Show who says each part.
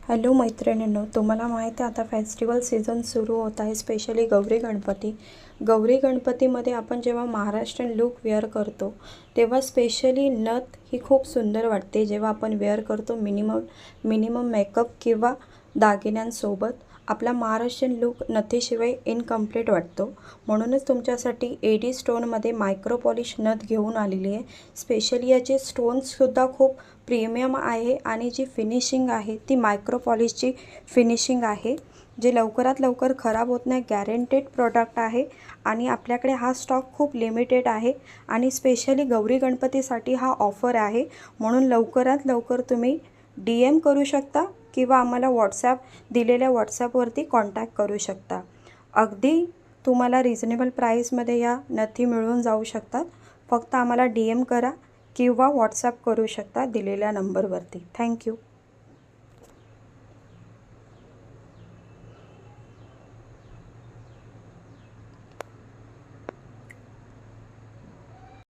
Speaker 1: Hello मैत्रिणींनो, तुम्हाला माहिती आहे आता फेस्टिवल सीझन सुरू होत आहे. स्पेशली गौरी गणपतीमध्ये आपण जेव्हा महाराष्ट्रीयन लुक वेअर करतो तेव्हा स्पेशली नथ ही खूप सुंदर वाटते. जेव्हा आपण वेअर करतो मिनिमम मेकअप किंवा दागिन्यांसोबत आपला महाराष्ट्रीयन लुक नथीशिवाय इनकम्प्लीट वाटतो. म्हणूनच तुमच्यासाठी एडी स्टोनमध्ये मायक्रो पॉलिश नथ घेऊन आलेली आहे. स्पेशली याचे स्टोन्ससुद्धा खूप प्रीमियम आहे आणि जी फिनिशिंग आहे ती मायक्रो पॉलिशची फिनिशिंग आहे, जे लवकरात लवकर खराब होत नाही. गॅरंटेड प्रॉडक्ट आहे आणि आपल्याकडे हा स्टॉक खूप लिमिटेड आहे आणि स्पेशली गौरी गणपतीसाठी हा ऑफर आहे. म्हणून लवकरात लवकर तुम्ही DM करू शकता किंवा आम्हाला दिलेल्या व्हॉट्सॲपवरती कॉन्टॅक्ट करू शकता. अगदी तुम्हाला रिझनेबल प्राईसमध्ये या नथी मिळून जाऊ शकतात. फक्त आम्हाला DM करा किंवा व्हॉट्सॲप करू शकता दिलेल्या नंबरवरती. थँक्यू.